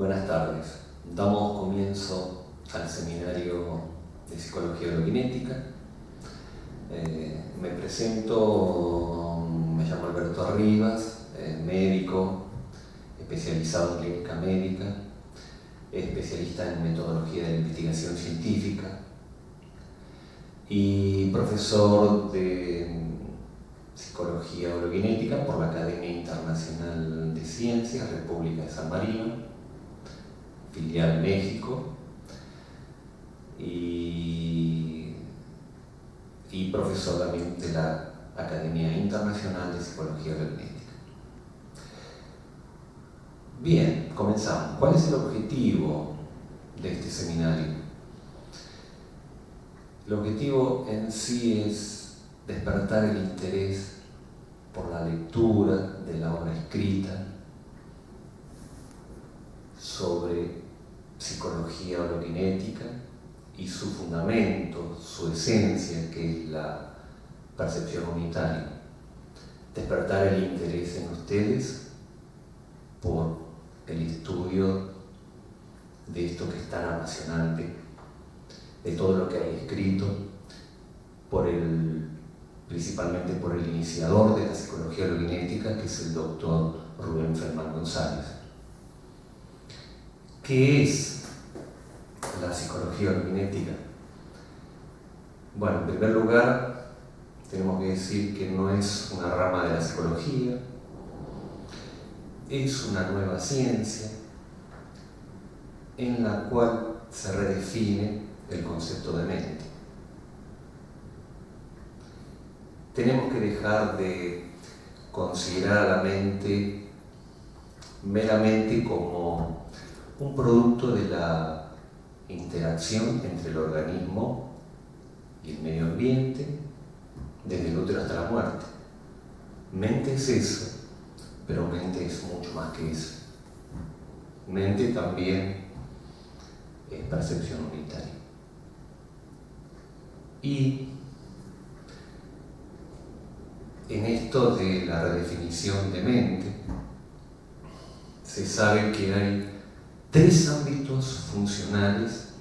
Buenas tardes. Damos comienzo al seminario de Psicología Oroquinética. Me presento, me llamo Alberto Rivas, médico, especializado en clínica médica, especialista en metodología de la investigación científica y profesor de Psicología Oroquinética por la Academia Internacional de Ciencias, República de San Marino, filial México, y profesor también de la Academia Internacional de Psicología Oroquinética. Bien, comenzamos. ¿Cuál es el objetivo de este seminario? El objetivo en sí es despertar el interés por la lectura de la obra escrita sobre psicología oroquinética y su fundamento, su esencia, que es la percepción unitaria. Despertar el interés en ustedes por el estudio de esto que es tan apasionante, de todo lo que hay escrito, principalmente por el iniciador de la psicología oroquinética, que es el doctor Rubén Feldman González. ¿Qué es la psicología oroquinética? Bueno, en primer lugar, tenemos que decir que no es una rama de la psicología, es una nueva ciencia en la cual se redefine el concepto de mente. Tenemos que dejar de considerar a la mente meramente como un producto de la interacción entre el organismo y el medio ambiente, desde el útero hasta la muerte. Mente es eso, pero mente es mucho más que eso. Mente también es percepción unitaria. Y en esto de la redefinición de mente, se sabe que hay tres ámbitos funcionales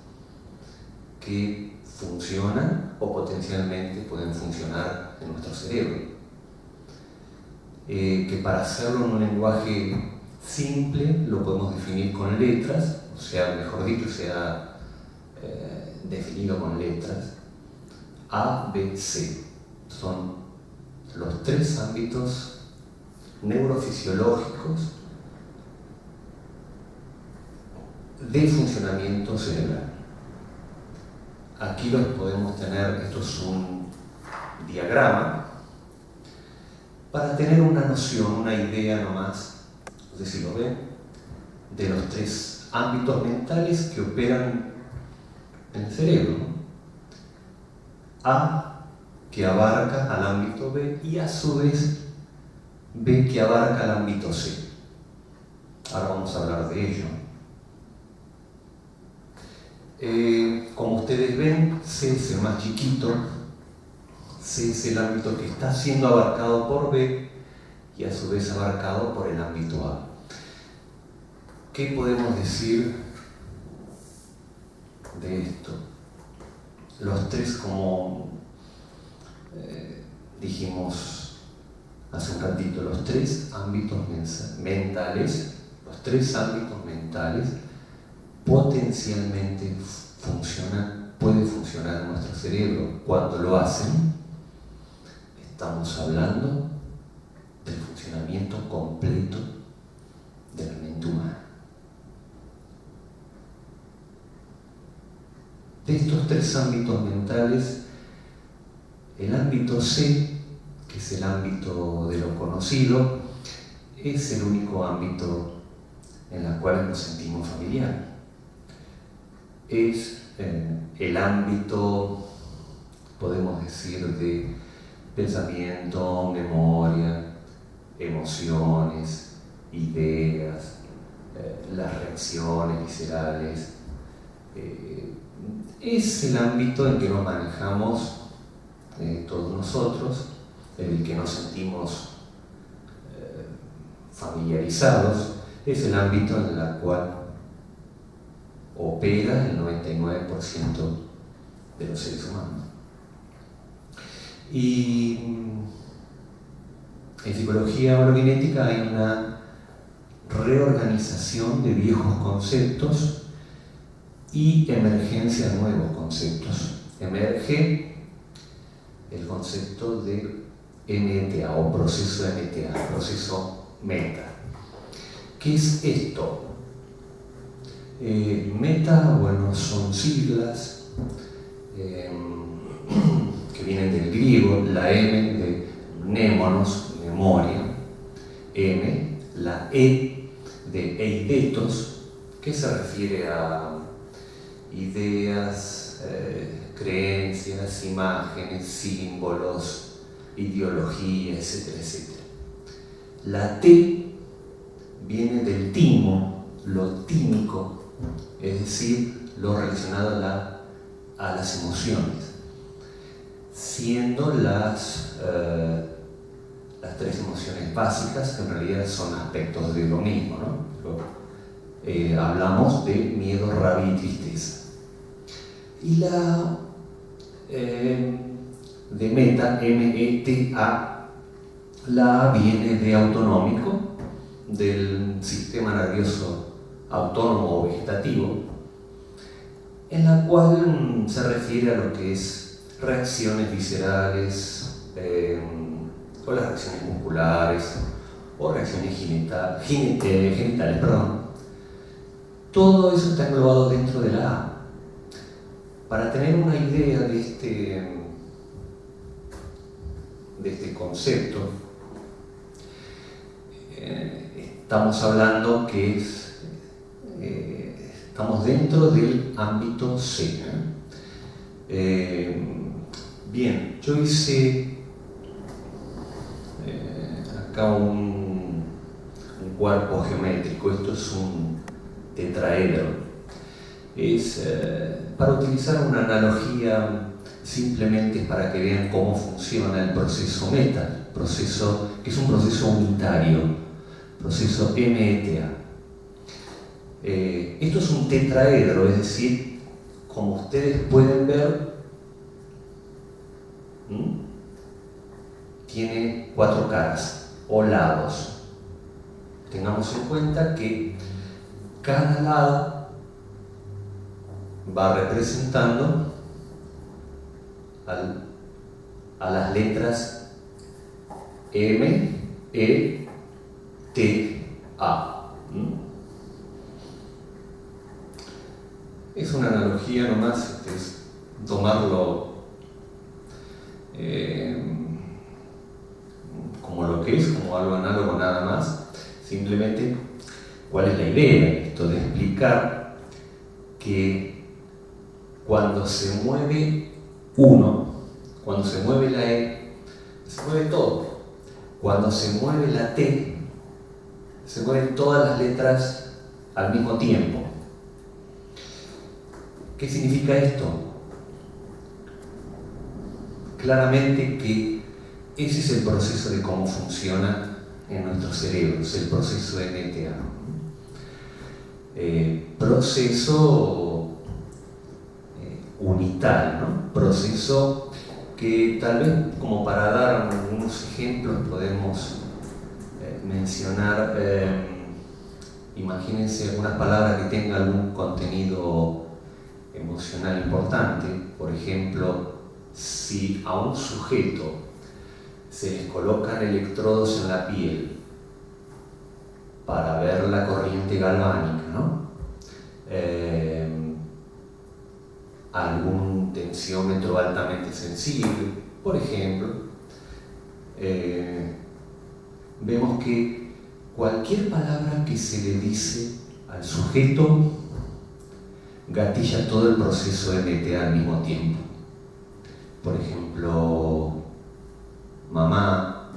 que funcionan o potencialmente pueden funcionar en nuestro cerebro. Que para hacerlo en un lenguaje simple lo podemos definir con letras, o sea, mejor dicho, sea definido con letras. A, B, C. Son los tres ámbitos neurofisiológicos de funcionamiento cerebral. Aquí los podemos tener, esto es un diagrama, para tener una noción, una idea nomás, no sé si lo ven, de los tres ámbitos mentales que operan en el cerebro. A, que abarca al ámbito B, y a su vez B, que abarca al ámbito C. Ahora vamos a hablar de ello. Como ustedes ven, C es el más chiquito, C es el ámbito que está siendo abarcado por B y a su vez abarcado por el ámbito A. ¿Qué podemos decir de esto? Los tres, como dijimos hace un ratito, los tres ámbitos mentales, potencialmente puede funcionar en nuestro cerebro. Cuando lo hacen, estamos hablando del funcionamiento completo de la mente humana. De estos tres ámbitos mentales, el ámbito C, que es el ámbito de lo conocido, es el único ámbito en el cual nos sentimos familiares. Es el ámbito, podemos decir, de pensamiento, memoria, emociones, ideas, las reacciones viscerales. Es el ámbito en que nos manejamos todos nosotros, en el que nos sentimos familiarizados, es el ámbito en el cual opera el 99% de los seres humanos. Y en psicología orogenética hay una reorganización de viejos conceptos y emergencia de nuevos conceptos. Emerge el concepto de MTA o proceso MTA, proceso meta. ¿Qué es esto? Meta, bueno, son siglas que vienen del griego, la M de mnemonos, memoria, M, la E de eidetos, que se refiere a ideas, creencias, imágenes, símbolos, ideología, etcétera, etcétera. La T viene del timo, lo tímico, es decir, lo relacionado a las emociones, siendo las tres emociones básicas, que en realidad son aspectos de lo mismo, ¿no? Hablamos de miedo, rabia y tristeza. Y la de meta, M-E-T-A, la A viene de autonómico, del sistema nervioso autónomo o vegetativo, en la cual se refiere a lo que es reacciones viscerales, o las reacciones musculares, o reacciones genitales, perdón. Todo eso está englobado dentro de la A. Para tener una idea de este concepto, estamos hablando que estamos dentro del ámbito C. Bien, yo hice acá un cuerpo geométrico. Esto es un tetraedro. Es para utilizar una analogía, simplemente para que vean cómo funciona el proceso meta, que es un proceso unitario, proceso META. Esto es un tetraedro, es decir, como ustedes pueden ver, tiene 4 caras o lados. Tengamos en cuenta que cada lado va representando a las letras M, E, T, A. Es una analogía nomás, es tomarlo como lo que es, como algo análogo nada más. Simplemente, ¿cuál es la idea de esto? De explicar que cuando se mueve uno, cuando se mueve la E, se mueve todo. Cuando se mueve la T, se mueven todas las letras al mismo tiempo. ¿Qué significa esto? Claramente que ese es el proceso de cómo funciona en nuestros cerebros, el proceso de MTA. Proceso unitario, ¿no? Proceso que tal vez, como para dar algunos ejemplos, podemos mencionar, imagínense algunas palabras que tengan algún contenido emocional importante. Por ejemplo, si a un sujeto se les colocan electrodos en la piel para ver la corriente galvánica, ¿no? Algún tensiómetro altamente sensible, por ejemplo, vemos que cualquier palabra que se le dice al sujeto gatilla todo el proceso de MTA al mismo tiempo. Por ejemplo, mamá,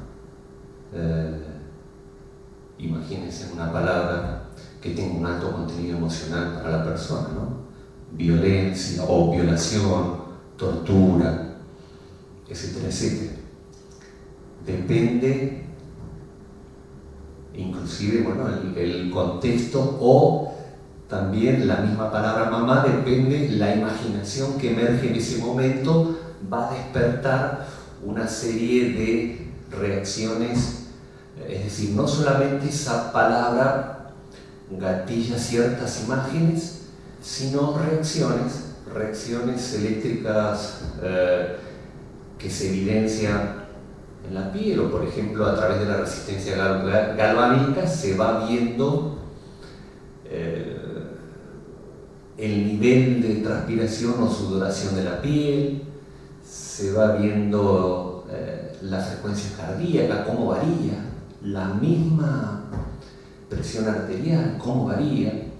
imagínense una palabra que tenga un alto contenido emocional para la persona, ¿no? Violencia o violación, tortura, etcétera, etcétera. Depende, inclusive, bueno, el contexto, o también la misma palabra mamá depende, la imaginación que emerge en ese momento va a despertar una serie de reacciones, es decir, no solamente esa palabra gatilla ciertas imágenes, sino reacciones eléctricas que se evidencian en la piel, o por ejemplo a través de la resistencia galvánica se va viendo el nivel de transpiración o sudoración de la piel, se va viendo la frecuencia cardíaca, cómo varía, la misma presión arterial, cómo varía.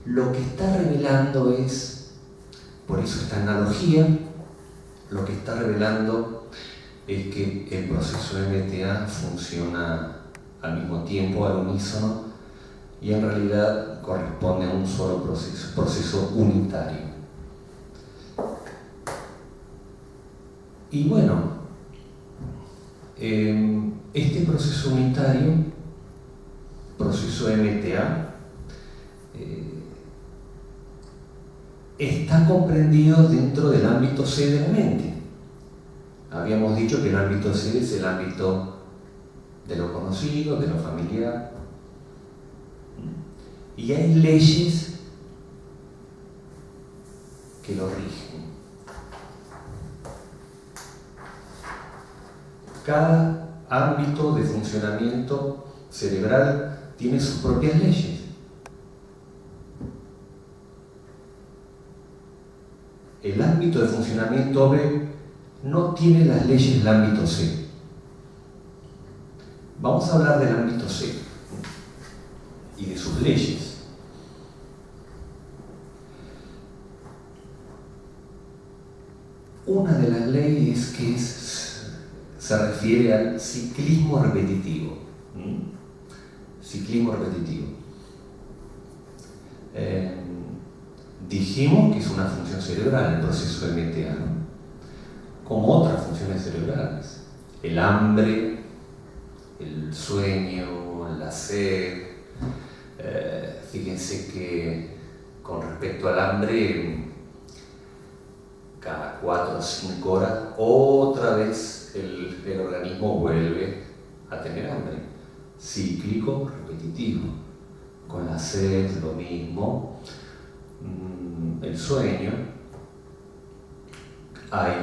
Lo que está revelando es, por eso esta analogía, lo que está revelando es que el proceso MTA funciona al mismo tiempo, al unísono, y en realidad corresponde a un solo proceso unitario. Y bueno, este proceso unitario, proceso MTA, está comprendido dentro del ámbito C de la mente. Habíamos dicho que el ámbito C es el ámbito de lo conocido, de lo familiar. Y hay leyes que lo rigen. Cada ámbito de funcionamiento cerebral tiene sus propias leyes. El ámbito de funcionamiento B no tiene las leyes del ámbito C. Vamos a hablar del ámbito C y de sus leyes. Una de las leyes que se refiere al ciclismo repetitivo. Ciclismo repetitivo. Dijimos que es una función cerebral el proceso MTA, ¿no? Como otras funciones cerebrales. El hambre, el sueño, la sed. Fíjense que con respecto al hambre, cada 4 o 5 horas, otra vez el organismo vuelve a tener hambre. Cíclico, repetitivo. Con la sed, lo mismo. El sueño, hay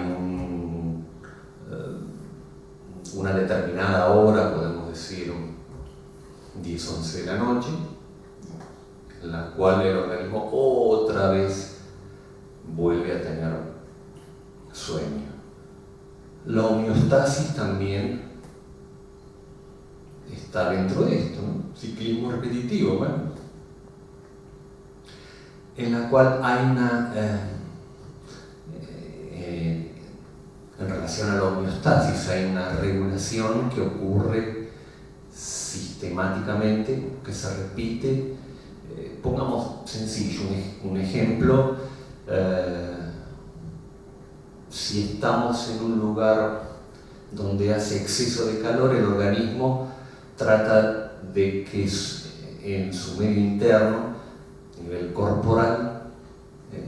una determinada hora, podemos decir 10, 11 de la noche, en la cual el organismo otra vez vuelve a tener sueño. La homeostasis también está dentro de esto, ¿no? Ciclismo repetitivo, bueno, en la cual hay una, en relación a la homeostasis, hay una regulación que ocurre sistemáticamente, que se repite. Pongamos sencillo un ejemplo. Si estamos en un lugar donde hace exceso de calor, el organismo trata de que en su medio interno, a nivel corporal,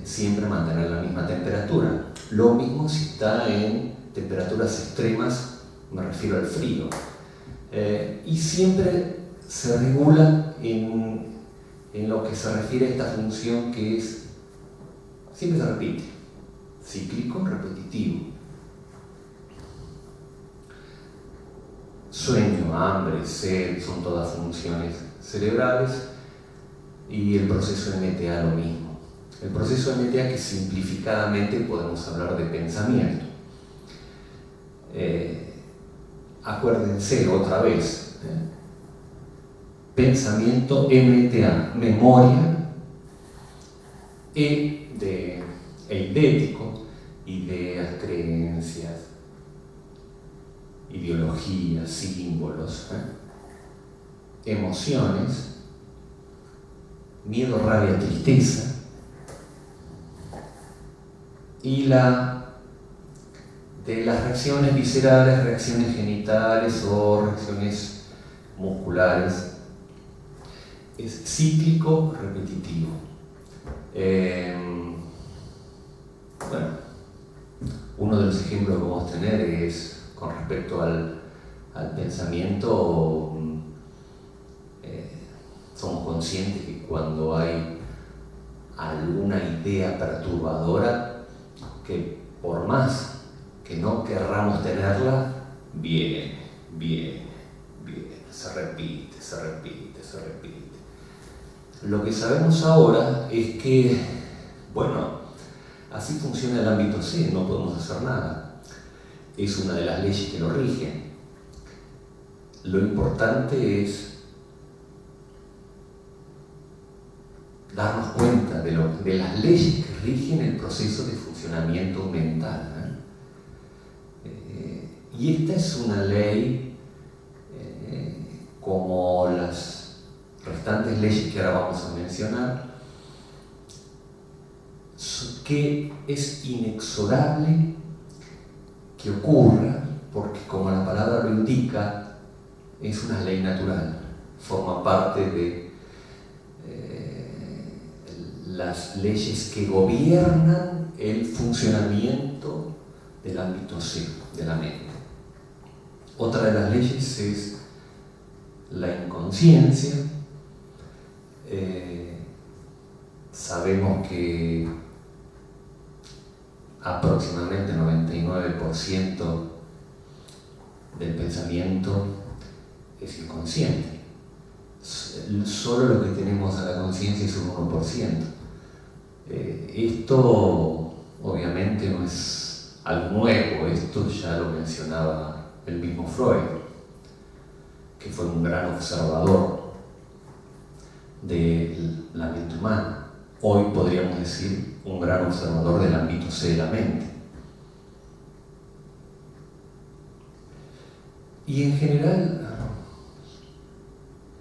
siempre mantener la misma temperatura. Lo mismo si está en temperaturas extremas, me refiero al frío. Y siempre se regula en lo que se refiere a esta función que es, siempre se repite, cíclico, repetitivo. Sueño, hambre, sed, son todas funciones cerebrales, y el proceso MTA lo mismo. El proceso MTA, que simplificadamente podemos hablar de pensamiento. Acuérdense otra vez, pensamiento MTA, memoria, de eidético, ideas, creencias, ideologías, símbolos, emociones, miedo, rabia, tristeza, y de las reacciones viscerales, reacciones genitales o reacciones musculares, es cíclico repetitivo. Bueno, uno de los ejemplos que vamos a tener es con respecto al pensamiento. Somos conscientes que cuando hay alguna idea perturbadora, que por más que no querramos tenerla, viene, se repite. Lo que sabemos ahora es que, bueno, así funciona el ámbito C, no podemos hacer nada. Es una de las leyes que lo rigen. Lo importante es darnos cuenta de las leyes que rigen el proceso de funcionamiento mental. Y esta es una ley, como las restantes leyes que ahora vamos a mencionar, que es inexorable que ocurra, porque como la palabra lo indica, es una ley natural, forma parte de las leyes que gobiernan el funcionamiento del ámbito C, de la mente. Otra de las leyes es la inconsciencia. Sabemos que aproximadamente el 99% del pensamiento es inconsciente. Solo lo que tenemos a la conciencia es un 1%. Esto obviamente no es algo nuevo, esto ya lo mencionaba el mismo Freud, que fue un gran observador de la mente humana. Hoy podríamos decir un gran observador del ámbito C de la mente. Y en general,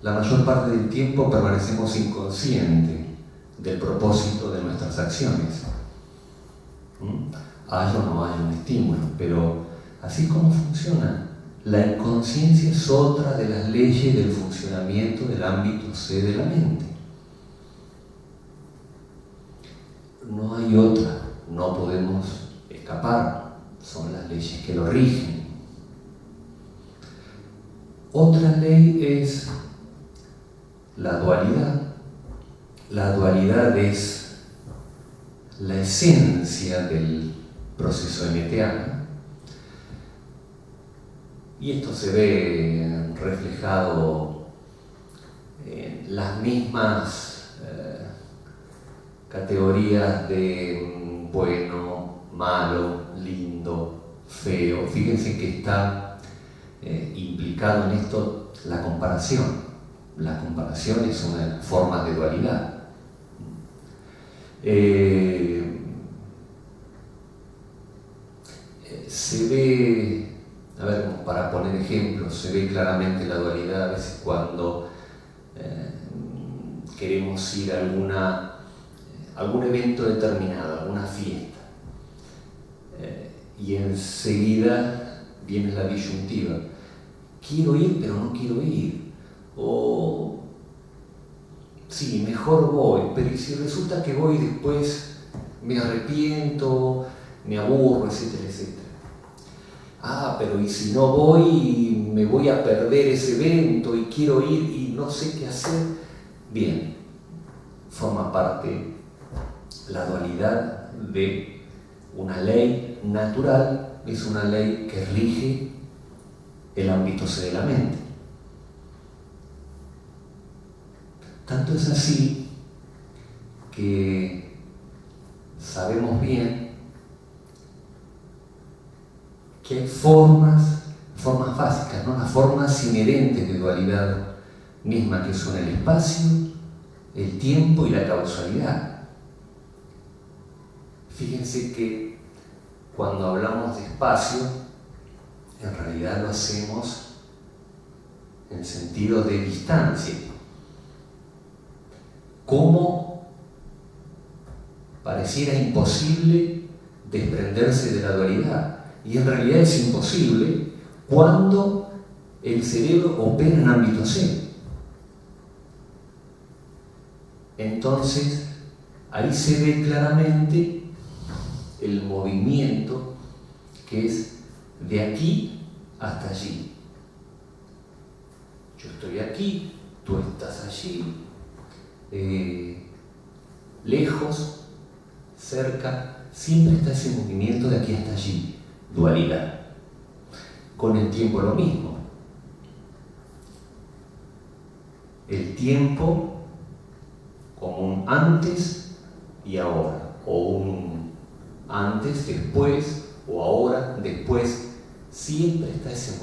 la mayor parte del tiempo permanecemos inconscientes del propósito de nuestras acciones. Hay o no hay un estímulo, pero así como funciona, la inconsciencia es otra de las leyes del funcionamiento del ámbito C de la mente. No hay otra, no podemos escapar, son las leyes que lo rigen. Otra ley es la dualidad. La dualidad es la esencia del proceso MTA, y esto se ve reflejado en las mismas categorías de bueno, malo, lindo, feo. Fíjense que está implicado en esto la comparación. La comparación es una de las formas de dualidad. Se ve, a ver, como para poner ejemplos, se ve claramente la dualidad a veces cuando queremos ir a algún evento determinado, alguna fiesta, y enseguida viene la disyuntiva: quiero ir pero no quiero ir, o sí, mejor voy, pero ¿y si resulta que voy y después me arrepiento, me aburro, etcétera, etcétera? Ah, pero ¿y si no voy, me voy a perder ese evento y quiero ir y no sé qué hacer? Bien, forma parte la dualidad de una ley natural, es una ley que rige el ámbito C de la mente. Tanto es así que sabemos bien que hay formas básicas, ¿no? Las formas inherentes de dualidad misma, que son el espacio, el tiempo y la causalidad. Fíjense que cuando hablamos de espacio, en realidad lo hacemos en sentido de distancia. ¿Cómo pareciera imposible desprenderse de la dualidad? Y en realidad es imposible cuando el cerebro opera en ámbito C. Entonces, ahí se ve claramente el movimiento que es de aquí hasta allí. Yo estoy aquí, tú estás allí, lejos, cerca, siempre está ese movimiento de aquí hasta allí, dualidad. Con el tiempo lo mismo. El tiempo como un antes y ahora, o un antes, después, o ahora, después, siempre está ese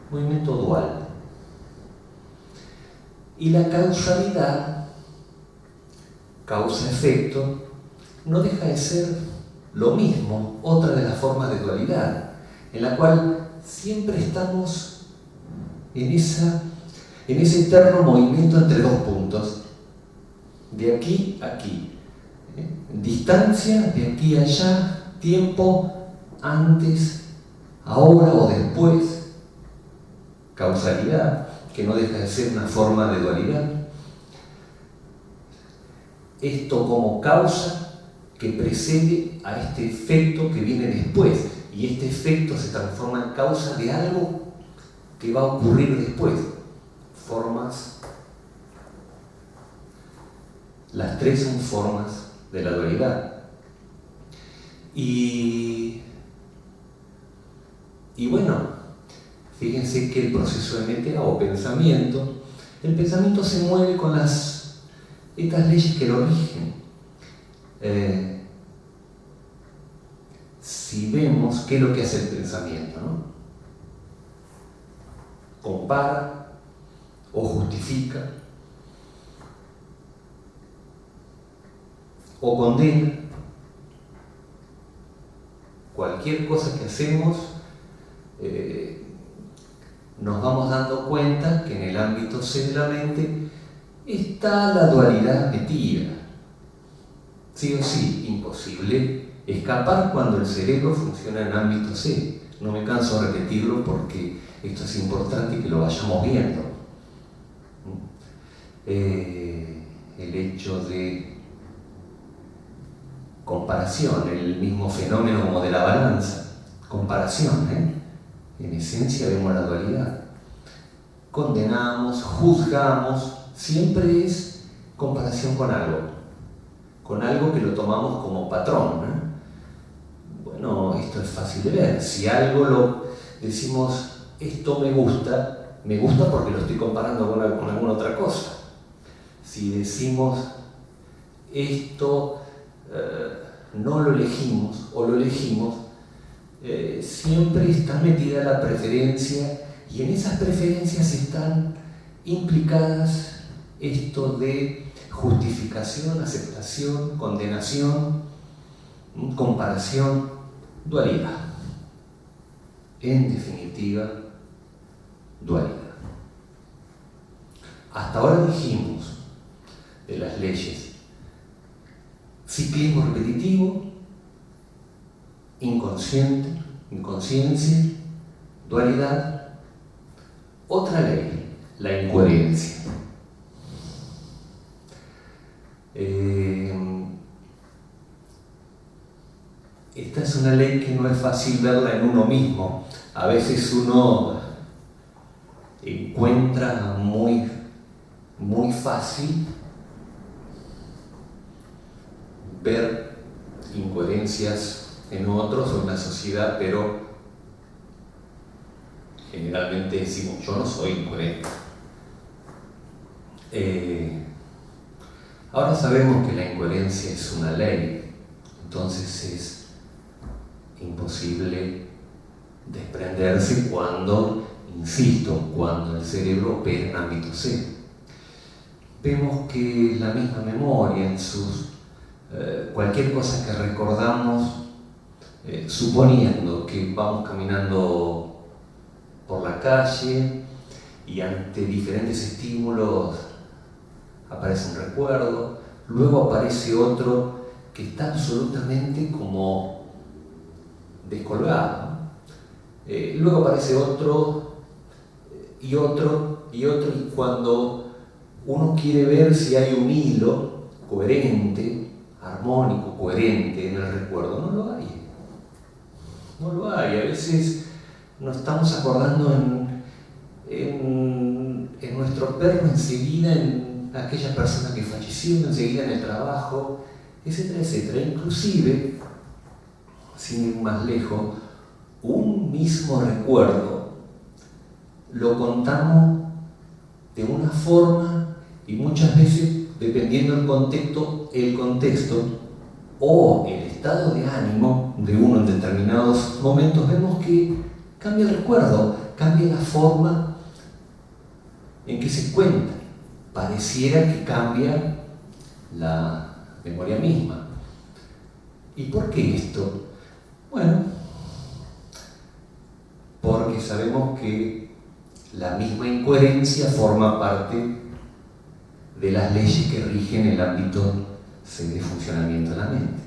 movimiento dual. Y la causalidad, causa-efecto, no deja de ser lo mismo, otra de las formas de dualidad, en la cual siempre estamos en ese eterno movimiento entre dos puntos, de aquí a aquí, distancia, de aquí a allá, tiempo, antes, ahora o después, causalidad, que no deja de ser una forma de dualidad. Esto como causa que precede a este efecto que viene después, y este efecto se transforma en causa de algo que va a ocurrir después. Formas, las tres son formas de la dualidad. Y bueno, fíjense que el proceso de metea o pensamiento, el pensamiento se mueve con estas leyes que lo rigen. Si vemos qué es lo que hace el pensamiento, ¿no? Compara o justifica o condena. Cualquier cosa que hacemos, nos vamos dando cuenta que en el ámbito C de la mente está la dualidad metida. Sí o sí, imposible escapar cuando el cerebro funciona en ámbito C. No me canso de repetirlo porque esto es importante que lo vayamos viendo. El hecho de comparación, el mismo fenómeno como de la balanza, comparación, en esencia vemos la dualidad. Condenamos, juzgamos, siempre es comparación con algo que lo tomamos como patrón. Bueno, esto es fácil de ver. Si algo lo decimos, esto me gusta porque lo estoy comparando con alguna otra cosa. Si decimos, esto no lo elegimos o lo elegimos, siempre está metida la preferencia, y en esas preferencias están implicadas esto de justificación, aceptación, condenación, comparación, dualidad. En definitiva, dualidad. Hasta ahora dijimos de las leyes: ciclismo repetitivo, inconsciencia, dualidad. Otra ley, la incoherencia. Esta es una ley que no es fácil verla en uno mismo. A veces uno encuentra muy fácil ver incoherencias en otros o en la sociedad, pero generalmente decimos, yo no soy incoherente. Ahora sabemos que la incoherencia es una ley, entonces es imposible desprenderse cuando el cerebro opera en ámbito C. Vemos que la misma memoria en cualquier cosa que recordamos, suponiendo que vamos caminando por la calle y ante diferentes estímulos aparece un recuerdo, luego aparece otro que está absolutamente como descolgado, luego aparece otro y cuando uno quiere ver si hay un hilo, coherente, armónico, coherente en el recuerdo. No lo hay. No lo hay. A veces nos estamos acordando en nuestro perro enseguida, en aquella persona que falleció, enseguida en el trabajo, etcétera, etcétera. Inclusive, sin ir más lejos, un mismo recuerdo lo contamos de una forma y muchas veces, dependiendo el contexto o el estado de ánimo de uno en determinados momentos, vemos que cambia el recuerdo, cambia la forma en que se cuenta. Pareciera que cambia la memoria misma. ¿Y por qué esto? Bueno, porque sabemos que la misma incoherencia forma parte de las leyes que rigen el ámbito de funcionamiento de la mente.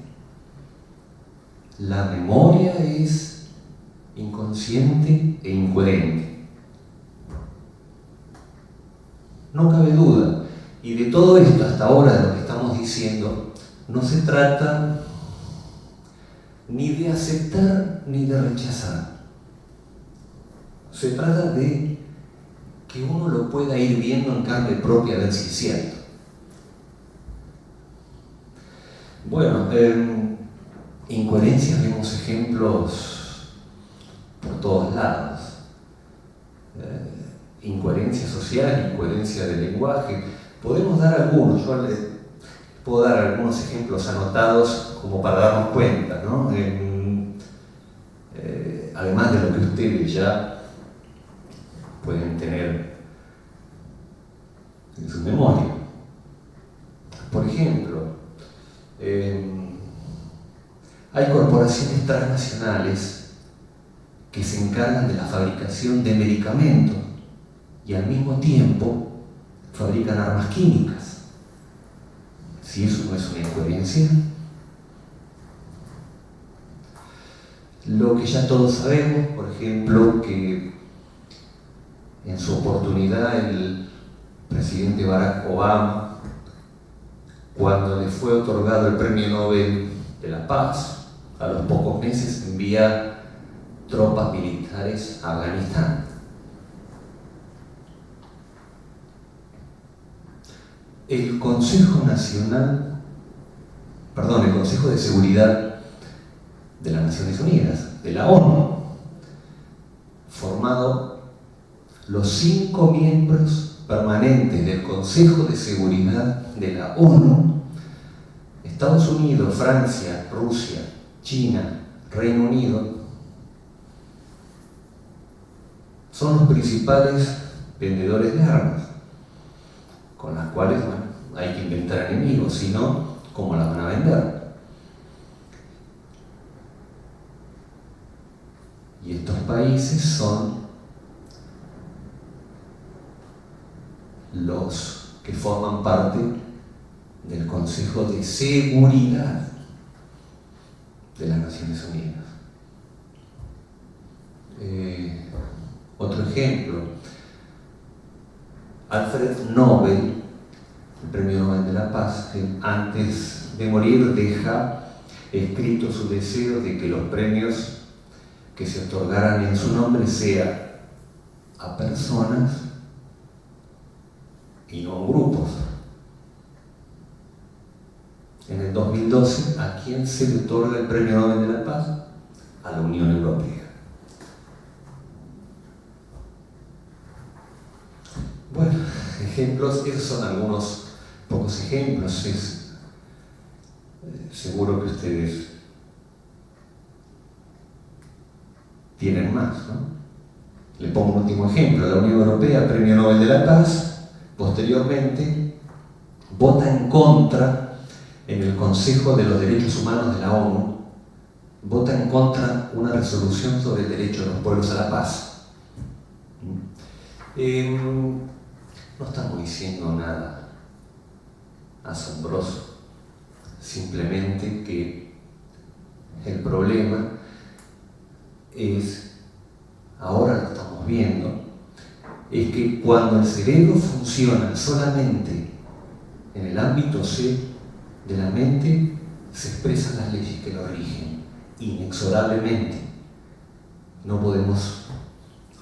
La memoria es inconsciente e incoherente. No cabe duda. Y de todo esto hasta ahora, de lo que estamos diciendo, no se trata ni de aceptar ni de rechazar. Se trata de que uno lo pueda ir viendo en carne propia, a ver si es cierto. Bueno, incoherencias vemos ejemplos por todos lados. Incoherencia social, incoherencia del lenguaje. Podemos dar algunos, yo les puedo dar algunos ejemplos anotados como para darnos cuenta, ¿no? Además de lo que ustedes ya pueden tener en su memoria. Por ejemplo, hay corporaciones transnacionales que se encargan de la fabricación de medicamentos y al mismo tiempo fabrican armas químicas. Si eso no es una incoherencia. Lo que ya todos sabemos, por ejemplo, que en su oportunidad el presidente Barack Obama, cuando le fue otorgado el Premio Nobel de la Paz, a los pocos meses envía tropas militares a Afganistán. El Consejo de Seguridad de las Naciones Unidas, de la ONU, formado los 5 miembros permanentes del Consejo de Seguridad de la ONU, Estados Unidos, Francia, Rusia, China, Reino Unido, son los principales vendedores de armas, con las cuales, bueno, hay que inventar enemigos, si no, ¿cómo las van a vender? Y estos países son los que forman parte del Consejo de Seguridad de las Naciones Unidas. Otro ejemplo, Alfred Nobel, el Premio Nobel de la Paz, antes de morir deja escrito su deseo de que los premios que se otorgaran en su nombre sean a personas y no a grupos. En el 2012, ¿a quién se le otorga el Premio Nobel de la Paz? A la Unión Europea. Bueno, ejemplos, esos son algunos pocos ejemplos. Seguro que ustedes tienen más, ¿no? Le pongo un último ejemplo. La Unión Europea, Premio Nobel de la Paz, posteriormente vota en contra en el Consejo de los Derechos Humanos de la ONU, vota en contra una resolución sobre el derecho de los pueblos a la paz. No estamos diciendo nada asombroso, simplemente que el problema es, ahora lo estamos viendo, es que cuando el cerebro funciona solamente en el ámbito C, de la mente se expresan las leyes que lo rigen, inexorablemente. No podemos,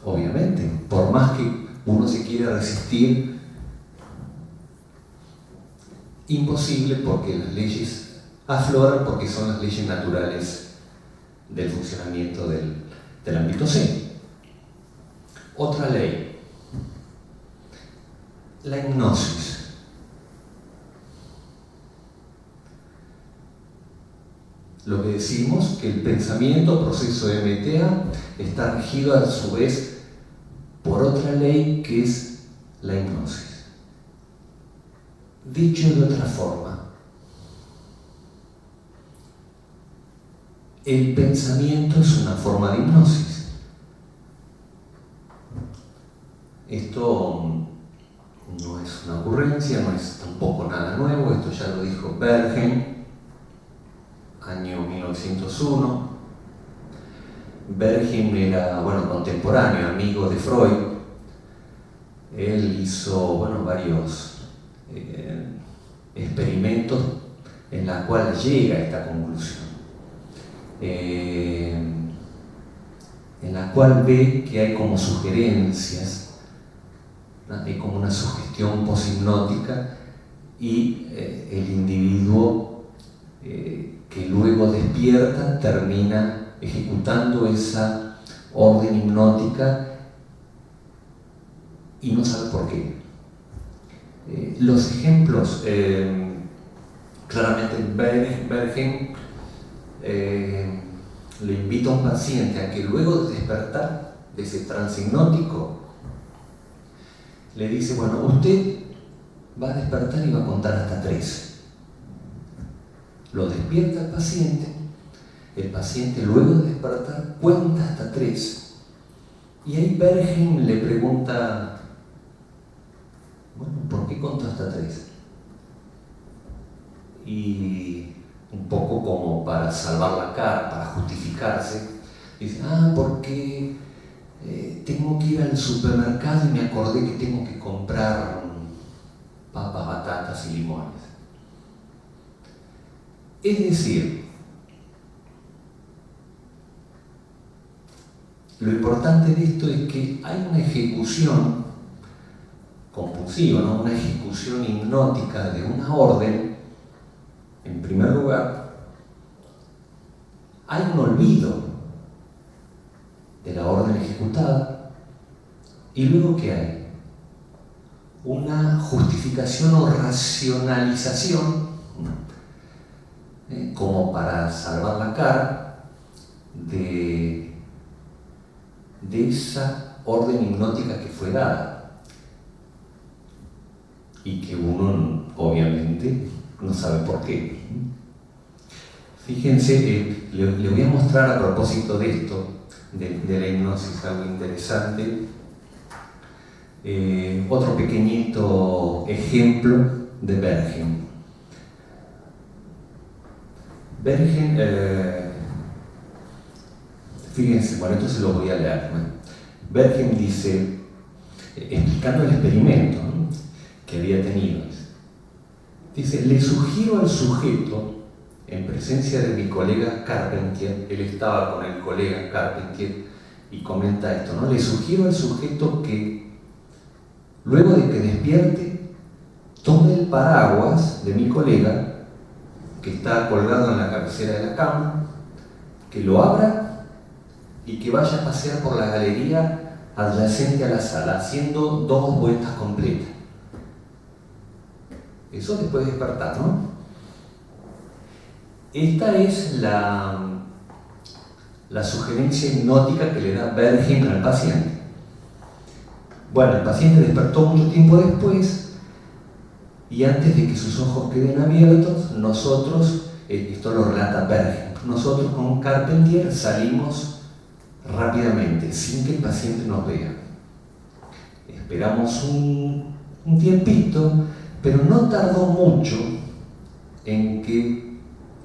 obviamente, por más que uno se quiera resistir, imposible, porque las leyes afloran, porque son las leyes naturales del funcionamiento del ámbito C. Otra ley, la hipnosis. Lo que decimos que el pensamiento, proceso de MTA, está regido a su vez por otra ley que es la hipnosis. Dicho de otra forma, el pensamiento es una forma de hipnosis. Esto no es una ocurrencia, no es tampoco nada nuevo, esto ya lo dijo Berghen, año 1901. Berghen era, contemporáneo, amigo de Freud. Él hizo, varios experimentos en los cuales llega a esta conclusión, en la cual ve que hay como sugerencias, ¿no? Hay como una sugestión poshipnótica y el individuo que luego despierta termina ejecutando esa orden hipnótica y no sabe por qué. Los ejemplos, claramente Berghen le invita a un paciente a que luego de despertar de ese trance hipnótico, le dice, usted va a despertar y va a contar hasta 3. Lo despierta el paciente luego de despertar cuenta hasta 3. Y ahí Berghen le pregunta, ¿por qué contó hasta 3? Y un poco como para salvar la cara, para justificarse, dice, porque tengo que ir al supermercado y me acordé que tengo que comprar papas, batatas y limones. Es decir, lo importante de esto es que hay una ejecución compulsiva, ¿no? Una ejecución hipnótica de una orden. En primer lugar, hay un olvido de la orden ejecutada, y luego ¿qué hay? Una justificación o racionalización, como para salvar la cara de esa orden hipnótica que fue dada y que uno obviamente no sabe por qué. Fíjense, le voy a mostrar a propósito de esto, de la hipnosis, algo interesante. Otro pequeñito ejemplo de Berghen. Berghen, fíjense, esto se lo voy a leer, ¿no? Berghen dice, explicando el experimento, ¿no?, que había tenido, dice, le sugiero al sujeto, en presencia de mi colega Carpentier, él estaba con el colega Carpentier y comenta esto, ¿no? Le sugiero al sujeto que luego de que despierte, tome el paraguas de mi colega, que está colgado en la cabecera de la cama, que lo abra y que vaya a pasear por la galería adyacente a la sala, haciendo 2 vueltas completas. Eso después de despertar, ¿no? Esta es la sugerencia hipnótica que le da Berghen al paciente. El paciente despertó mucho tiempo después, y antes de que sus ojos queden abiertos, nosotros, esto lo relata Berghen, nosotros con Carpentier salimos rápidamente, sin que el paciente nos vea. Esperamos un tiempito, pero no tardó mucho en que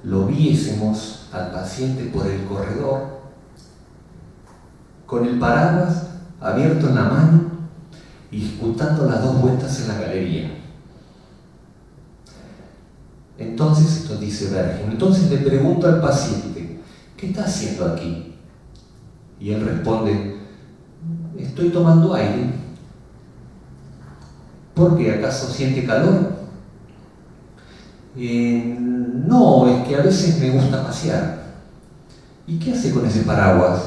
lo viésemos al paciente por el corredor, con el paraguas abierto en la mano y ejecutando las 2 vueltas en la galería. Entonces, esto dice Bergen, entonces le pregunto al paciente, ¿qué está haciendo aquí? Y él responde, estoy tomando aire. ¿Por qué? ¿Acaso siente calor? No, es que a veces me gusta pasear. ¿Y qué hace con ese paraguas?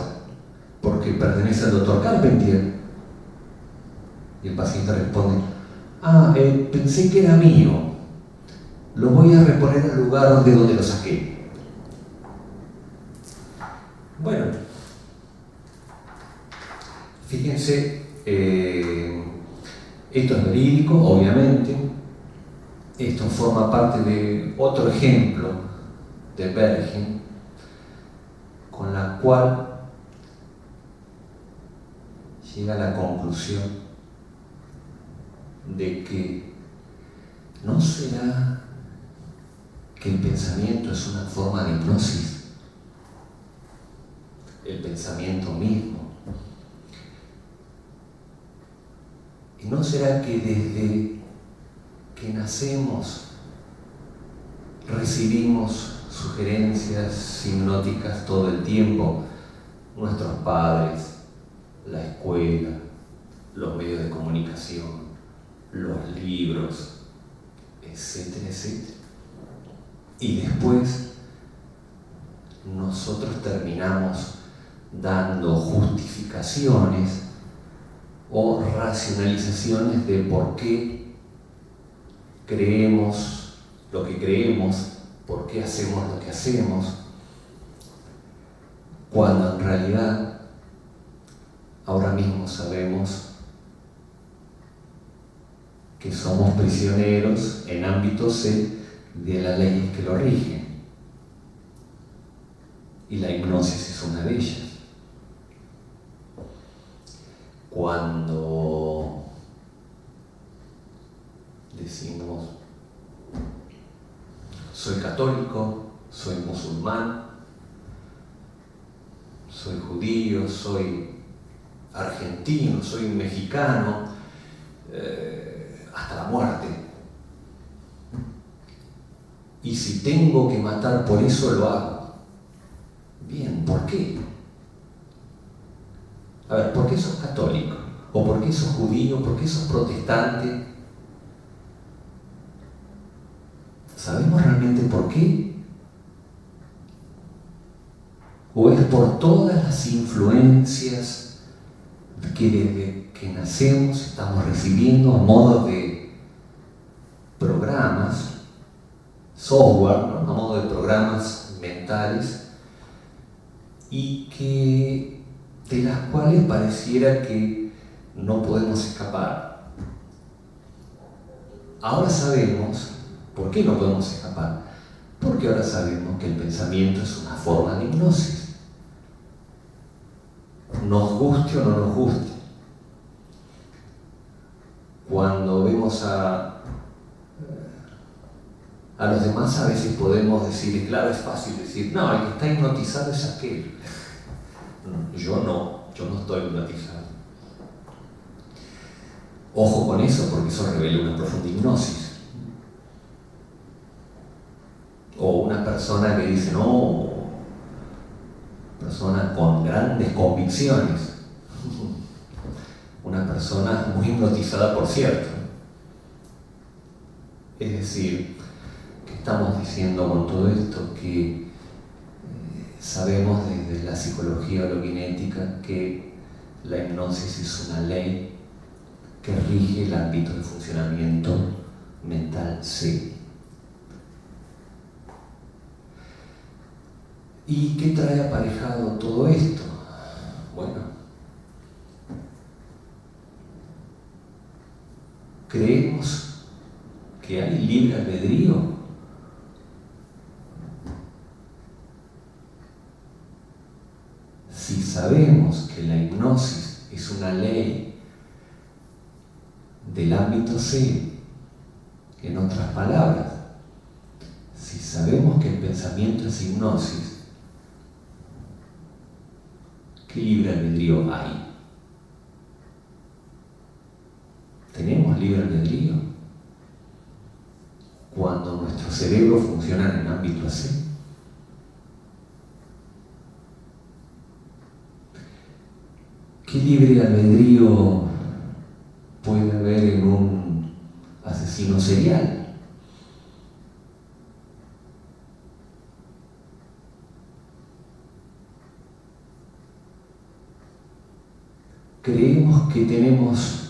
Porque pertenece al doctor Carpentier. Y el paciente responde, pensé que era mío. Lo voy a reponer al lugar de donde lo saqué. Bueno, fíjense, esto es verídico, obviamente. Esto forma parte de otro ejemplo de Bergen, con la cual llega a la conclusión de que ¿no será que el pensamiento es una forma de hipnosis? El pensamiento mismo. ¿Y no será que desde que nacemos recibimos sugerencias hipnóticas todo el tiempo? Nuestros padres, la escuela, los medios de comunicación, los libros, etcétera, etcétera. Y después nosotros terminamos dando justificaciones o racionalizaciones de por qué creemos lo que creemos, por qué hacemos lo que hacemos, cuando en realidad ahora mismo sabemos que somos prisioneros en ámbito C de las leyes que lo rigen. Y la hipnosis es una de ellas. Cuando decimos, soy católico, soy musulmán, soy judío, soy argentino, soy mexicano, hasta la muerte. Y si tengo que matar por eso, lo hago. Bien, ¿por qué? A ver, ¿por qué sos católico? ¿O por qué sos judío? ¿Por qué sos protestante? ¿Sabemos realmente por qué? ¿O es por todas las influencias que desde que nacemos estamos recibiendo a modo de programas, software, ¿no? A modo de programas mentales, y que de las cuales pareciera que no podemos escapar? Ahora sabemos por qué no podemos escapar. Porque ahora sabemos que el pensamiento es una forma de hipnosis. Nos guste o no nos guste. Cuando vemos a los demás, a veces podemos decir, claro, es fácil decir, no, el que está hipnotizado es aquel. Yo no estoy hipnotizado. Ojo con eso, porque eso revela una profunda hipnosis. O una persona que dice, no, persona con grandes convicciones, una persona muy hipnotizada, por cierto. Es decir, ¿qué estamos diciendo con todo esto? Que sabemos desde la psicología hologenética que la hipnosis es una ley que rige el ámbito de funcionamiento mental C. ¿Y qué trae aparejado todo esto? Bueno, ¿creemos que hay libre albedrío? Si sabemos que la hipnosis es una ley del ámbito C, en otras palabras, si sabemos que el pensamiento es hipnosis, ¿qué libre albedrío hay? ¿Tenemos libre albedrío? cuando nuestro cerebro funciona en el ámbito así? ¿Qué libre albedrío puede haber en un asesino serial? Creemos que tenemos